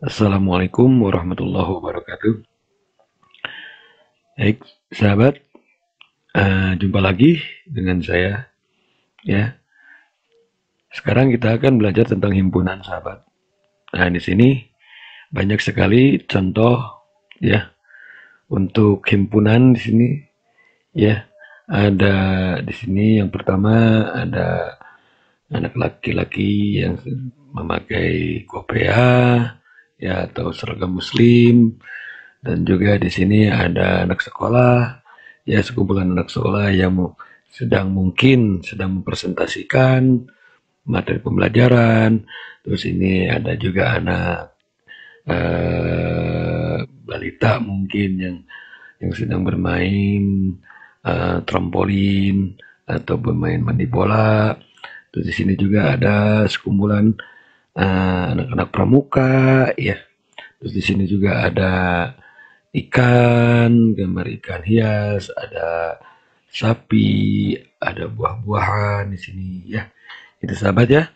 Assalamualaikum warahmatullahi wabarakatuh. Baik, sahabat, jumpa lagi dengan saya. Ya, sekarang kita akan belajar tentang himpunan, sahabat. Nah, di sini banyak sekali contoh, ya, untuk himpunan di sini. Ya, ada di sini yang pertama ada anak laki-laki yang memakai kopiah, ya, atau seragam Muslim. Dan juga di sini ada anak sekolah, ya, sekumpulan anak sekolah yang sedang mempresentasikan materi pembelajaran. Terus ini ada juga anak balita mungkin yang sedang bermain trampolin atau bermain mandi bola. Terus di sini juga ada sekumpulan anak-anak pramuka, ya. Terus di sini juga ada ikan, gambar ikan hias, ada sapi, ada buah-buahan di sini, ya. Itu, sahabat, ya.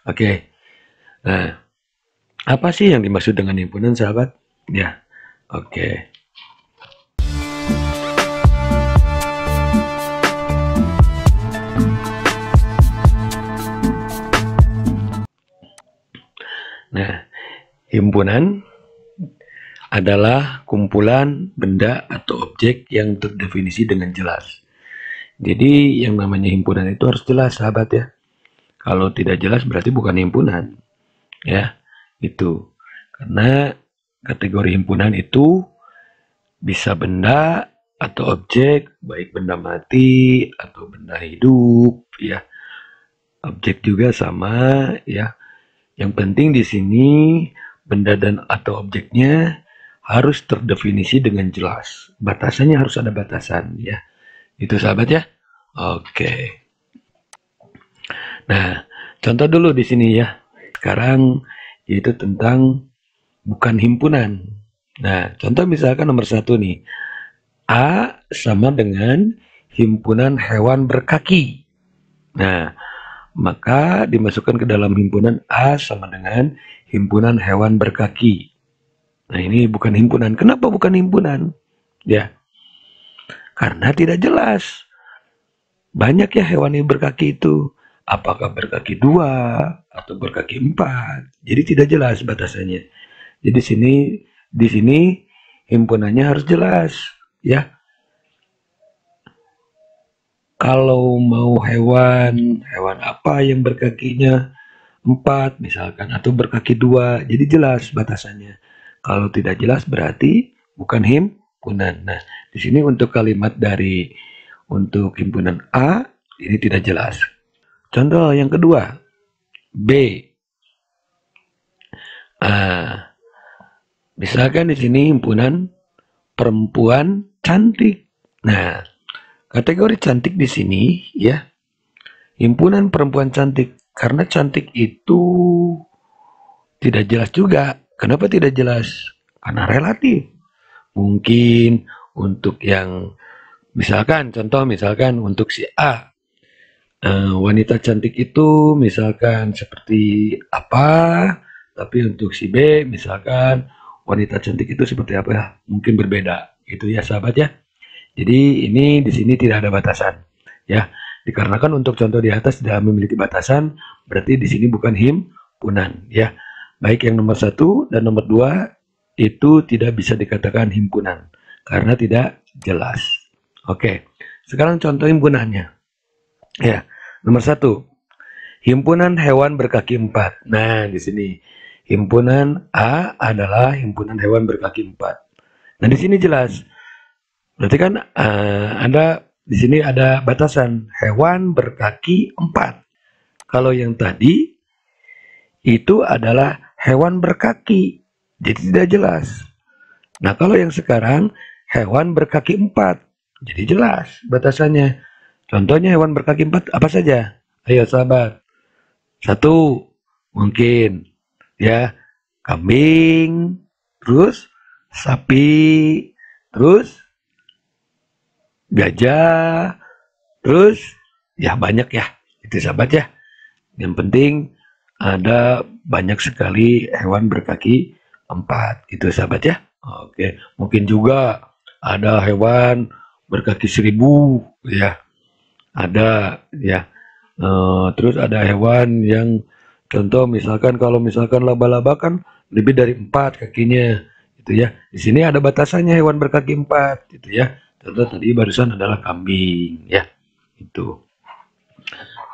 Oke. Nah, apa sih yang dimaksud dengan himpunan, sahabat? Ya. Oke. Nah, himpunan adalah kumpulan benda atau objek yang terdefinisi dengan jelas. Jadi yang namanya himpunan itu harus jelas, sahabat, ya. Kalau tidak jelas berarti bukan himpunan, ya. Itu. Karena kategori himpunan itu bisa benda atau objek, baik benda mati atau benda hidup, ya. Objek juga sama, ya. Yang penting di sini benda dan atau objeknya harus terdefinisi dengan jelas. Batasannya harus ada batasan, ya. Itu, sahabat, ya. Oke. Nah, contoh dulu di sini, ya. Sekarang yaitu tentang bukan himpunan. Nah, contoh misalkan nomor 1 nih. A sama dengan himpunan hewan berkaki. Nah, maka dimasukkan ke dalam himpunan A sama dengan himpunan hewan berkaki. Nah, ini bukan himpunan. Kenapa bukan himpunan? Ya, karena tidak jelas. Banyak ya hewan yang berkaki itu. Apakah berkaki 2 atau berkaki 4? Jadi tidak jelas batasannya. Jadi di sini himpunannya harus jelas, ya. Kalau mau hewan apa yang berkakinya 4 misalkan atau berkaki 2, jadi jelas batasannya. Kalau tidak jelas berarti bukan himpunan. Nah, di sini untuk kalimat untuk himpunan A ini tidak jelas. Contoh yang kedua, B. Misalkan di sini himpunan perempuan cantik. Nah, kategori cantik di sini, ya, himpunan perempuan cantik. Karena cantik itu tidak jelas juga. Kenapa tidak jelas? Karena relatif. Mungkin untuk yang contoh misalkan untuk si A, wanita cantik itu misalkan seperti apa, tapi untuk si B misalkan wanita cantik itu seperti apa, ya, mungkin berbeda, gitu ya, sahabat, ya. Jadi ini di sini tidak ada batasan, ya. Dikarenakan untuk contoh di atas tidak memiliki batasan, berarti di sini bukan himpunan, ya. Baik yang nomor 1 dan nomor 2 itu tidak bisa dikatakan himpunan karena tidak jelas. Oke, sekarang contoh himpunannya. Ya, nomor 1, himpunan hewan berkaki 4. Nah, di sini himpunan A adalah himpunan hewan berkaki 4. Nah, di sini jelas. Berarti kan di sini ada batasan hewan berkaki 4. Kalau yang tadi itu adalah hewan berkaki, jadi tidak jelas. Nah, kalau yang sekarang hewan berkaki 4, jadi jelas batasannya. Contohnya hewan berkaki 4 apa saja? Ayo, sahabat. 1 mungkin, ya, kambing, terus sapi, terus gajah, terus ya banyak ya. Itu, sahabat, ya. Yang penting ada banyak sekali hewan berkaki 4. Itu sahabat ya. Oke, mungkin juga ada hewan berkaki 1000 ya. Ada ya. Terus ada hewan yang contoh misalkan kalau misalkan laba-laba kan lebih dari 4 kakinya gitu ya. Di sini ada batasannya hewan berkaki 4 gitu ya. Contoh tadi barusan adalah kambing ya. Itu.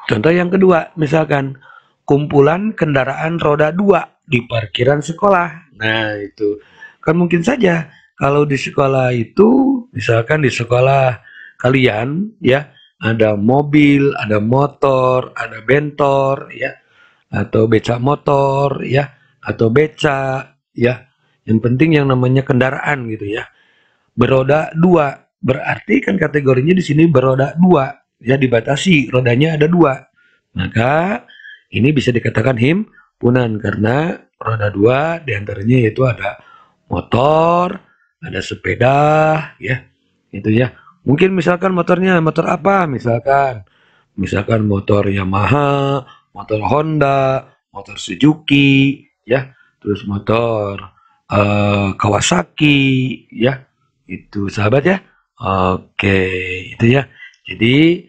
Contoh yang kedua, misalkan kumpulan kendaraan roda 2 di parkiran sekolah. Nah, itu kan mungkin saja kalau di sekolah itu, misalkan di sekolah kalian ya, ada mobil, ada motor, ada bentor ya, atau becak motor ya, atau becak ya. Yang penting yang namanya kendaraan gitu ya. Beroda 2. Berarti kan kategorinya di sini beroda 2. Ya dibatasi, rodanya ada 2. Maka ini bisa dikatakan himpunan karena roda 2 diantaranya yaitu ada motor, ada sepeda, ya, itu ya. Mungkin misalkan motornya motor apa? Misalkan motor Yamaha, motor Honda, motor Suzuki, ya, terus motor Kawasaki, ya, itu sahabat ya. Oke, itu ya. Jadi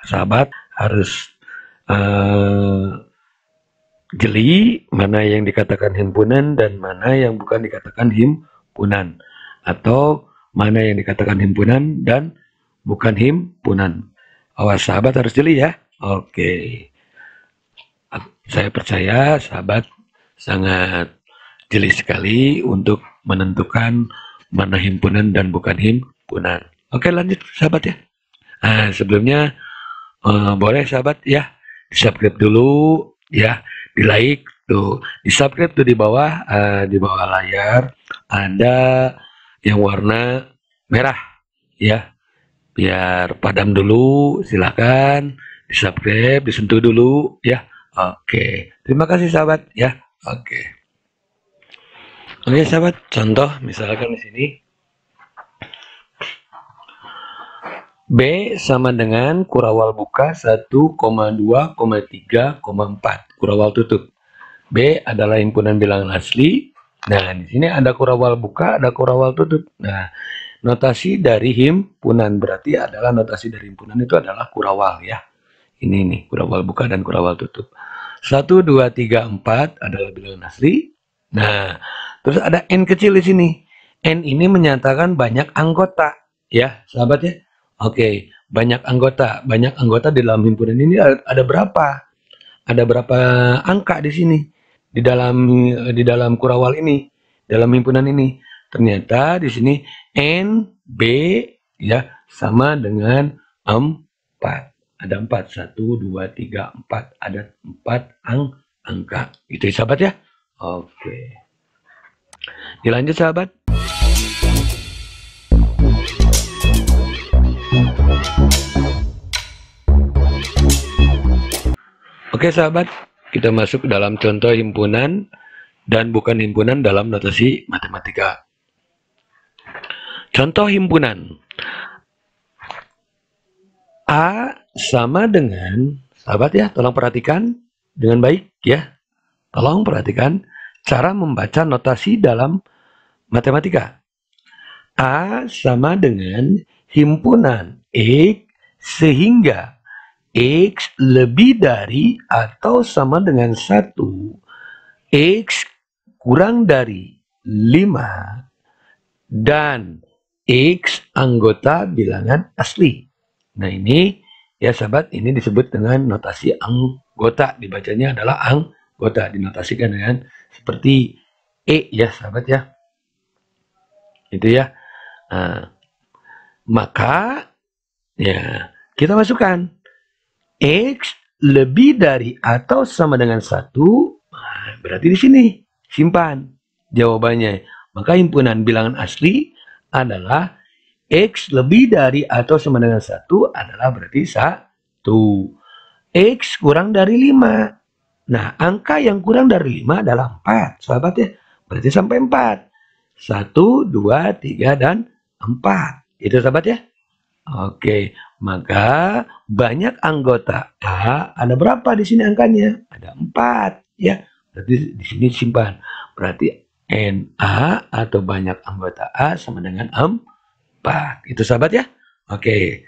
sahabat harus jeli mana yang dikatakan himpunan dan mana yang bukan dikatakan himpunan, atau mana yang dikatakan himpunan dan bukan himpunan. Awas sahabat harus jeli ya. Oke, saya percaya sahabat sangat jeli sekali untuk menentukan mana himpunan dan bukan himpunan. Oke, lanjut sahabat ya. Sebelumnya boleh sahabat ya di subscribe dulu ya, di like tuh, di subscribe tuh di bawah layar ada yang warna merah ya, biar padam dulu. Silakan di subscribe, disentuh dulu ya. Oke, terima kasih sahabat ya. Oke, sahabat, contoh misalkan di sini B sama dengan kurawal buka 1,2,3,4. Kurawal tutup. B adalah himpunan bilangan asli. Nah, di sini ada kurawal buka, ada kurawal tutup. Nah, notasi dari himpunan berarti adalah notasi dari himpunan itu adalah kurawal ya. Ini nih, kurawal buka dan kurawal tutup. 1, 2, 3, 4 adalah bilangan asli. Nah, terus ada N kecil di sini. N ini menyatakan banyak anggota ya, sahabat ya. Oke, banyak anggota. Banyak anggota di dalam himpunan ini ada berapa? Ada berapa angka di sini? Di dalam kurawal ini, dalam himpunan ini. Ternyata di sini N, B ya sama dengan 4. Ada 4. 1, 2, 3, 4. Ada 4 angka. Itu ya sahabat ya. Oke. Dilanjut sahabat. Oke sahabat, kita masuk ke dalam contoh himpunan dan bukan himpunan dalam notasi matematika. Contoh himpunan. A sama dengan, sahabat ya, tolong perhatikan dengan baik ya. Tolong perhatikan cara membaca notasi dalam matematika. A sama dengan himpunan X sehingga X lebih dari atau sama dengan 1, X kurang dari 5, dan X anggota bilangan asli. Nah ini ya sahabat, ini disebut dengan notasi anggota. Dibacanya adalah anggota, dinotasikan dengan seperti E ya sahabat ya. Itu ya. Nah, maka ya kita masukkan X lebih dari atau sama dengan 1, nah, berarti di sini simpan jawabannya. Maka himpunan bilangan asli adalah X lebih dari atau sama dengan 1 adalah berarti 1. X kurang dari 5. Nah, angka yang kurang dari 5 adalah 4, sahabat ya. Berarti sampai 4. 1, 2, 3, dan 4. Itu sahabat ya. Oke, maka banyak anggota A ada berapa di sini angkanya? Ada 4 ya. Berarti di sini simpan. Berarti Na atau banyak anggota A sama dengan 4. Itu sahabat ya. Oke.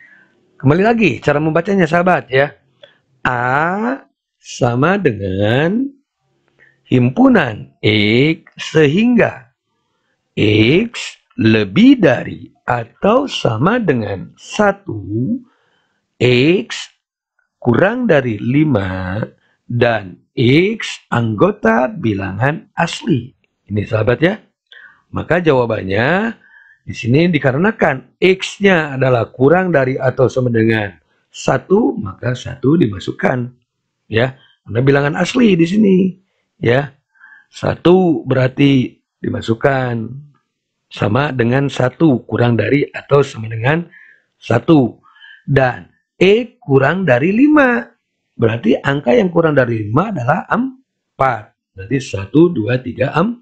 Kembali lagi cara membacanya sahabat ya. A sama dengan himpunan X sehingga X lebih dari atau sama dengan 1, X kurang dari 5, dan X anggota bilangan asli. Ini sahabat ya. Maka jawabannya di sini dikarenakan X-nya adalah kurang dari atau sama dengan 1, maka 1 dimasukkan. Ya, karena bilangan asli di sini. Ya, 1 berarti dimasukkan sama dengan 1 kurang dari atau sama dengan 1. Dan E kurang dari 5. Berarti angka yang kurang dari 5 adalah 4. Berarti 1, 2, 3, 4.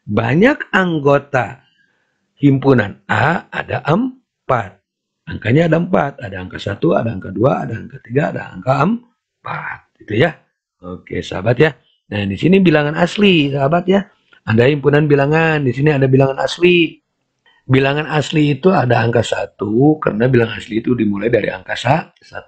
Banyak anggota himpunan A ada 4. Angkanya ada 4. Ada angka 1, ada angka 2, ada angka 3, ada angka 4. Gitu ya. Oke sahabat ya. Nah di sini bilangan asli sahabat ya. Ada himpunan bilangan. Di sini ada bilangan asli. Bilangan asli itu ada angka 1 karena bilangan asli itu dimulai dari angka 1, 1,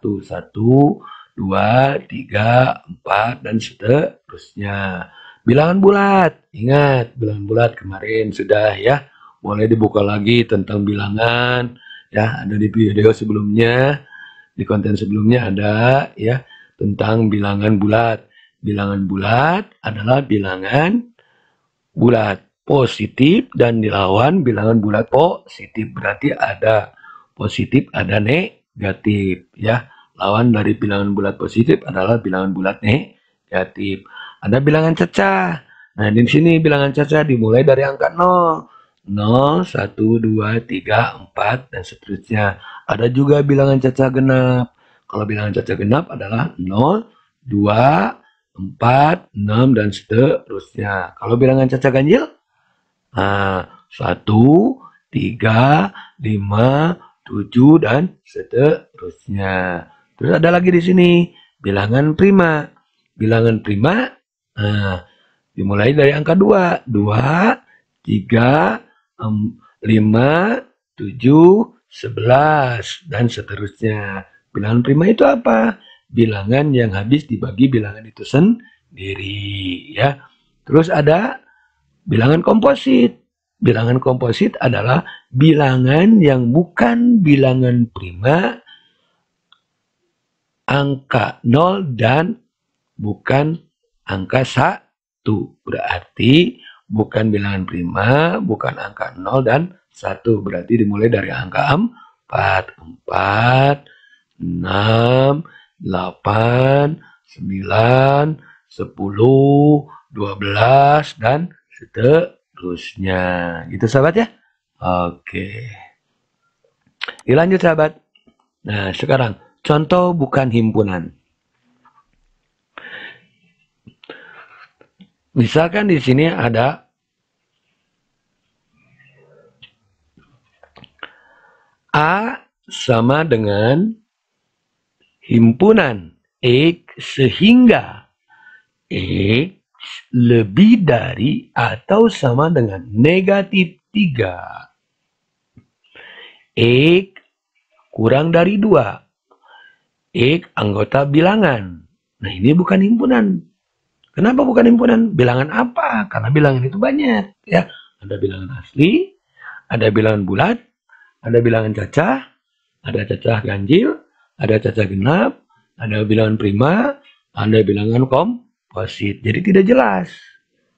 2, 3, 4 dan seterusnya. Bilangan bulat, ingat bilangan bulat kemarin sudah ya. Boleh dibuka lagi tentang bilangan ya, ada di video sebelumnya, di konten sebelumnya ada ya tentang bilangan bulat. Bilangan bulat adalah bilangan bulat positif dan dilawan bilangan bulat positif. Berarti ada positif, ada negatif ya. Lawan dari bilangan bulat positif adalah bilangan bulat negatif. Ada bilangan cacah. Nah, di sini bilangan cacah dimulai dari angka 0. 0, 1, 2, 3, 4 dan seterusnya. Ada juga bilangan cacah genap. Kalau bilangan cacah genap adalah 0, 2, 4, 6 dan seterusnya. Kalau bilangan cacah ganjil 1, 3, 5, 7 dan seterusnya. Terus ada lagi di sini bilangan prima. Bilangan prima dimulai dari angka 2. 2, 3, 5, 7, 11 dan seterusnya. Bilangan prima itu apa? Bilangan yang habis dibagi bilangan itu sendiri ya. Terus ada bilangan komposit. Bilangan komposit adalah bilangan yang bukan bilangan prima, angka 0 dan bukan angka 1. Berarti bukan bilangan prima, bukan angka 0 dan 1. Berarti dimulai dari angka 4. 4, 6, 8, 9, 10, 12 dan seterusnya. Gitu sahabat ya. Oke. Dilanjut sahabat. Nah, sekarang contoh bukan himpunan. Misalkan di sini ada A sama dengan himpunan X sehingga X lebih dari atau sama dengan negatif 3. X kurang dari 2. X anggota bilangan. Nah ini bukan himpunan. Kenapa bukan himpunan? Bilangan apa? Karena bilangan itu banyak. Ya, ada bilangan asli, ada bilangan bulat, ada bilangan cacah, ada cacah ganjil, ada cacah genap, ada bilangan prima, ada bilangan komposit. Jadi tidak jelas.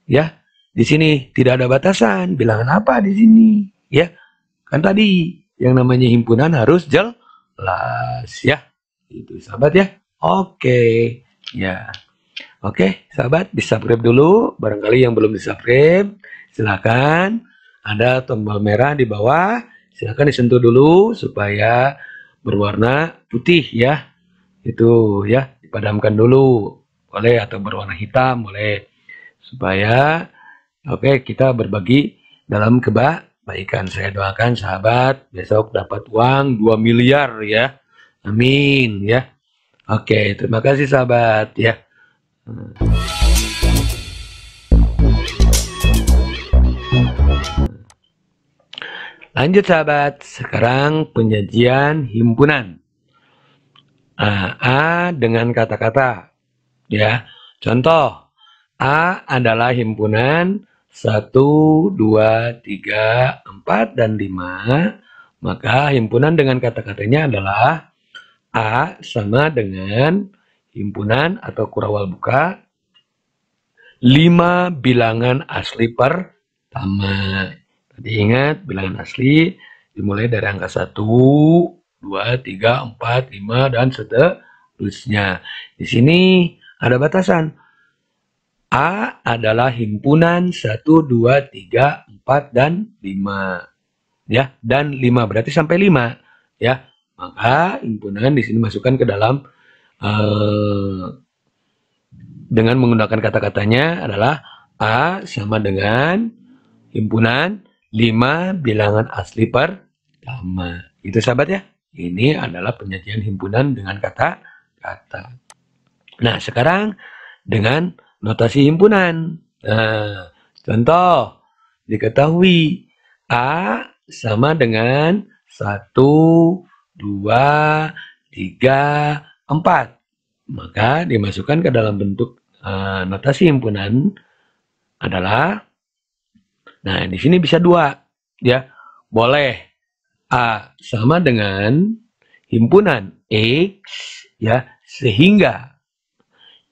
Ya, di sini tidak ada batasan. Bilangan apa di sini? Ya, kan tadi yang namanya himpunan harus jelas. Ya, itu sahabat ya. Oke, ya. Oke, sahabat, di-subscribe dulu. Barangkali yang belum di-subscribe, silakan. Ada tombol merah di bawah. Silakan disentuh dulu supaya berwarna putih ya. Itu ya, dipadamkan dulu. Boleh atau berwarna hitam, boleh. Supaya kita berbagi dalam kebaikan. Saya doakan sahabat besok dapat uang 2 miliar ya. Amin ya. Oke, terima kasih sahabat ya. Lanjut sahabat, sekarang penyajian himpunan. A dengan kata-kata. Ya, contoh. A adalah himpunan 1, 2, 3, 4, dan 5. Maka himpunan dengan kata-katanya adalah A sama dengan himpunan atau kurawal buka 5 bilangan asli pertama. Tadi ingat bilangan asli dimulai dari angka 1, 2, 3, 4, 5, dan seterusnya. Di sini ada batasan. A adalah himpunan 1, 2, 3, 4, dan 5. Ya, dan 5 berarti sampai 5. Ya, maka himpunan di sini masukkan ke dalam dengan menggunakan kata-katanya adalah A sama dengan himpunan 5 bilangan asli pertama. Itu sahabat ya. Ini adalah penyajian himpunan dengan kata-kata. Nah, sekarang dengan notasi himpunan. Nah, contoh diketahui A sama dengan 1, 2, 3, 4. Maka dimasukkan ke dalam bentuk notasi himpunan adalah, nah di sini bisa 2 ya. Boleh A sama dengan himpunan X ya, sehingga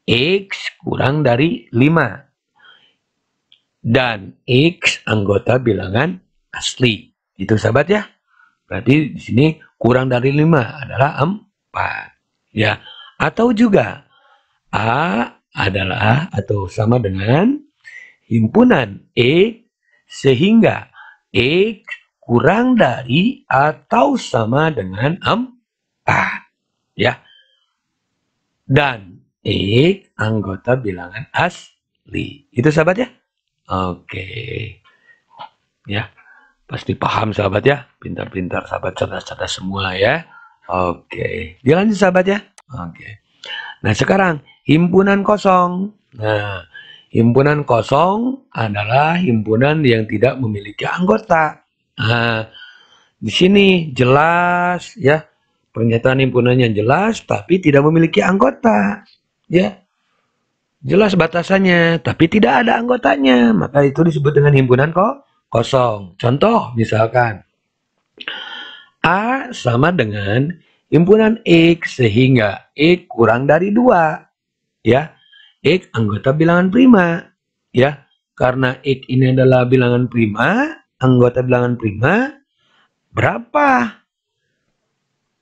X kurang dari 5 dan X anggota bilangan asli. Itu sahabat ya. Berarti di sini kurang dari 5 adalah 4 ya. Atau juga A adalah atau sama dengan himpunan E sehingga X kurang dari atau sama dengan 4 ya. Dan X anggota bilangan asli. Itu sahabat ya. Oke. Ya. Pasti paham sahabat ya. Pintar-pintar sahabat, cerdas-cerdas semua ya. Oke. Dilanjut sahabat ya. Oke. Nah, sekarang himpunan kosong. Nah, himpunan kosong adalah himpunan yang tidak memiliki anggota. Nah, di sini jelas ya, pernyataan himpunannya jelas tapi tidak memiliki anggota. Ya. Jelas batasannya tapi tidak ada anggotanya. Maka itu disebut dengan himpunan kosong. Contoh misalkan A sama dengan himpunan X sehingga X kurang dari 2 ya. X anggota bilangan prima ya. Karena X ini adalah bilangan prima, anggota bilangan prima, berapa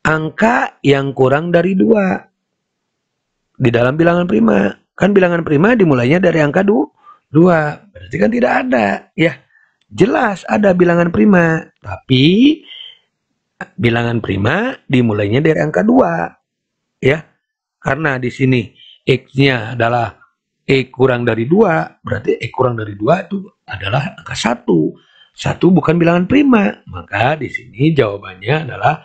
angka yang kurang dari 2 di dalam bilangan prima? Kan bilangan prima dimulainya dari angka 2. Berarti kan tidak ada ya. Jelas ada bilangan prima, tapi bilangan prima dimulainya dari angka 2 ya. Karena di sini X-nya adalah X kurang dari 2, berarti X kurang dari 2 itu adalah angka 1. 1 bukan bilangan prima. Maka di sini jawabannya adalah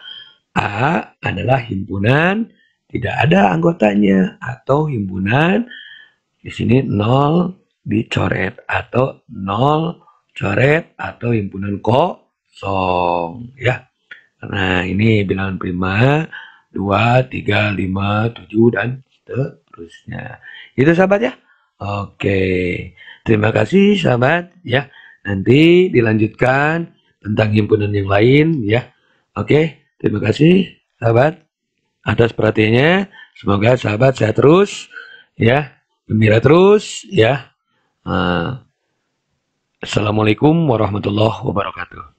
A adalah himpunan tidak ada anggotanya atau himpunan di sini 0 dicoret atau 0 coret atau himpunan kosong ya. Nah, ini bilangan prima 2, 3, 5, 7, dan seterusnya. Itu sahabat ya. Oke. Terima kasih sahabat ya. Nanti dilanjutkan tentang himpunan yang lain ya. Oke. Terima kasih sahabat atas perhatiannya. Semoga sahabat sehat terus ya. Gembira terus ya. Assalamualaikum warahmatullahi wabarakatuh.